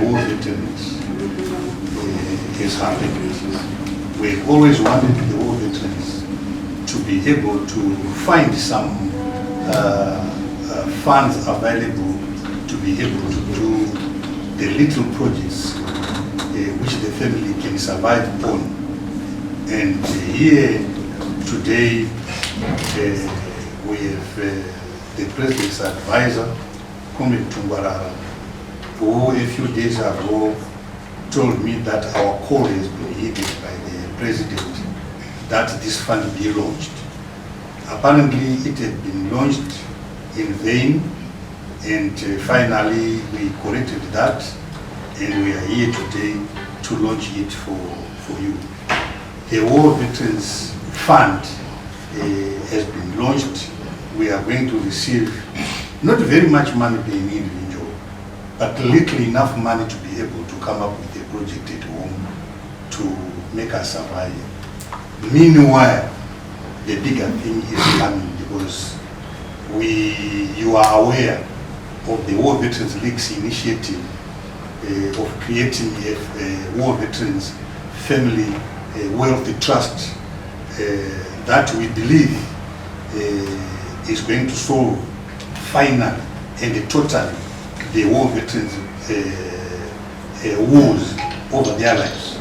war veterans has happened. We've always wanted the war veterans to be able to find some funds available to be able to do the little projects which the family can survive on. And here today we have the President's advisor, Comrade Tumbarara, who a few days ago told me that our call has been heeded by the President that this fund be launched. Apparently it had been launched in vain, and finally we corrected that, and we are here today to launch it for you. The War Veterans Fund has been launched. We are going to receive not very much money per individual, but little enough money to be able to come up with a project at home to make us survive. Meanwhile, the bigger thing is coming, because you are aware of the War Veterans League's initiative of creating a War Veterans Family Wealth Trust that we believe is going to solve finally and totally the war veterans' wars over their lives.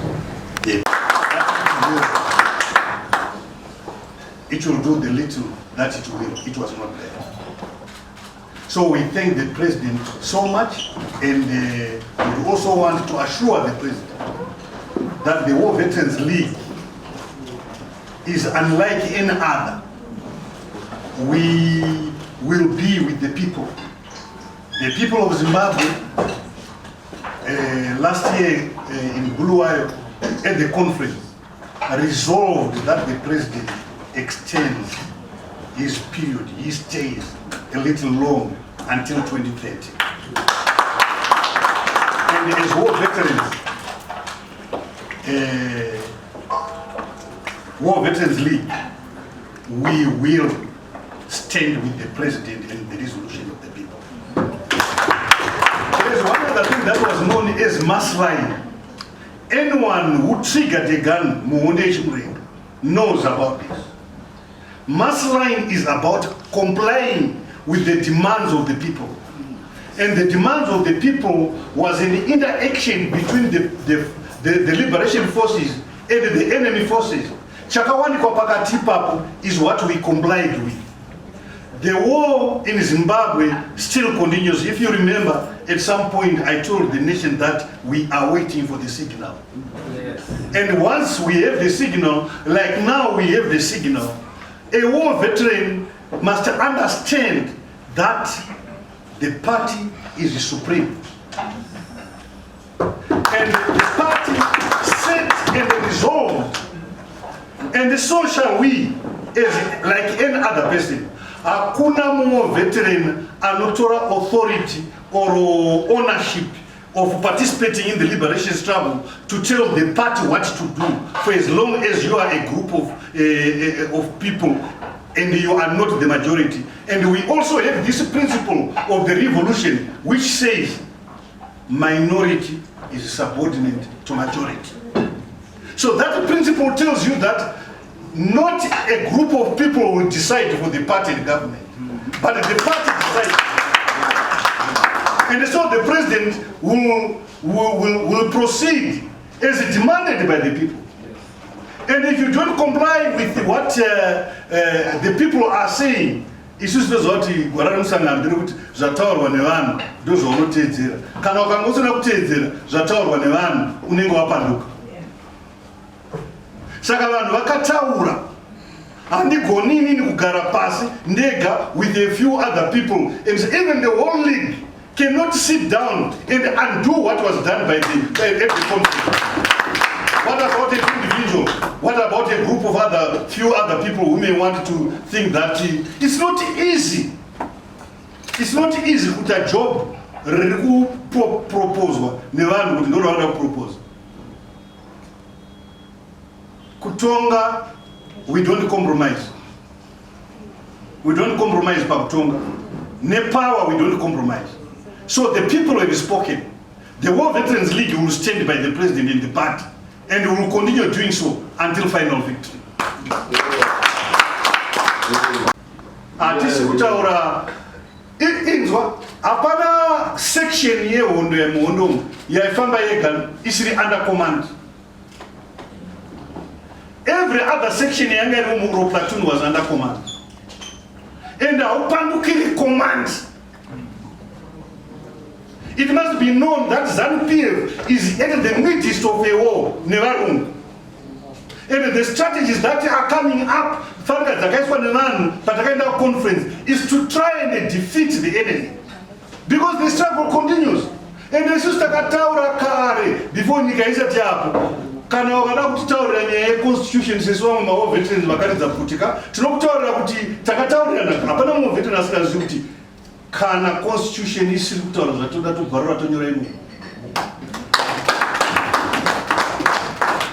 It will do the little that it was not there. So we thank the President so much, and we also want to assure the President that the War Veterans League is unlike any other. We will be with the people. The people of Zimbabwe, last year in Bulawayo at the conference, resolved that the President extends his period, his stays a little long until 2030. And as war veterans League, we will stand with the President and the resolution of the people. There is one other thing that was known as mass line. Anyone who triggered a gun, knows about this. Mass line is about complying with the demands of the people. And the demands of the people was an interaction between the liberation forces and the enemy forces. Chakawanikwa pakati papo is what we complied with. The war in Zimbabwe still continues. If you remember, at some point I told the nation that we are waiting for the signal. Yes. And once we have the signal, like now we have the signal, a war veteran must understand that the party is supreme. And the party set and resolved. And so shall we, as like any other person. Hakuna more veteran anotora authority or ownership of participating in the liberation struggle to tell the party what to do, for as long as you are a group of people and you are not the majority. And we also have this principle of the revolution which says minority is subordinate to majority. So that principle tells you that not a group of people will decide for the party and government, but the party decides. And so the President will proceed as demanded by the people. And if you don't comply with what the people are saying, isusu zoti gwaramusangana kuti zvataurwa nevanhu ndozvaunotedzera. Kana ukanga usina kutedzera zvataurwa nevanhu unenge wapanduka. Saka vanhu vakataura handigoni inini kugara pasi ndega with a few other people, and even the whole league cannot sit down and undo what was done by the conference. What about an individual? What about a group of few other people who may want to think that it's not easy? It's not easy with a job proposal. Never would not propose. Kutonga, we don't compromise. We don't compromise Kutonga. Ne power, we don't compromise. So the people have spoken. The War Veterans League will stand by the president and the party, and will continue doing so until final victory. Atisi kutaura inzwa apana section yehondo ya muhondo yaifamba yega isiri under command. Every other section yanga iri platoon was under command. And haupandukiri command. It must be known that Zanu PF is at the midst of a war, Nevarung. And the strategies that are coming up, the conference, is to try and defeat the enemy. Because the struggle continues. And the sister Kataura Kare, before Nikaisa Tiapo, kana wakada kutitaura nye constitution seswa mwa veterans makati za putika, tunokutaura kuti takataura na hapana mwa veterans kazuti. Kana constitution isi kutaura za tuda tu barua tonyora imu.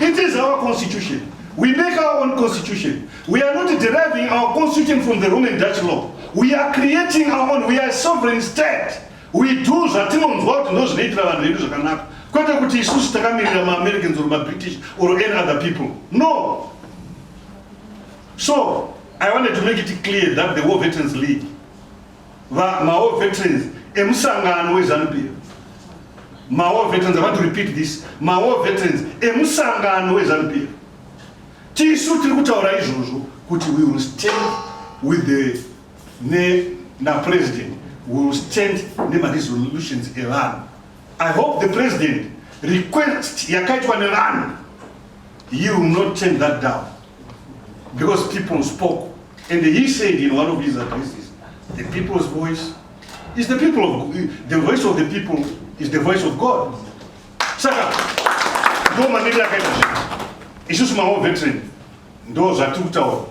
It is our constitution. We make our own constitution. We are not deriving our constitution from the Roman Dutch law. We are creating our own. We are a sovereign state. We do that in those later and later kanaka. Kwenda kuti isusu takamirira ma Americans or ma British or any other people. No. So I wanted to make it clear that the War Veterans League, ma war veterans, emusangano we Zanu PF. Ma war veterans, I want to repeat this. Ma war veterans, emusangano we Zanu PF. Tisu tiri kutaura izvozvo kuti we will stand with the president. We will stand nema resolutions evanhu. I hope the president request yakaitwa nevanhu, he will not turn that down, because people spoke, and he said in one of his addresses, the people's voice is the people of the voice of the people is the voice of God. Saka ndo maneno yakaita isusu mawo veteran ndo zvatikutaura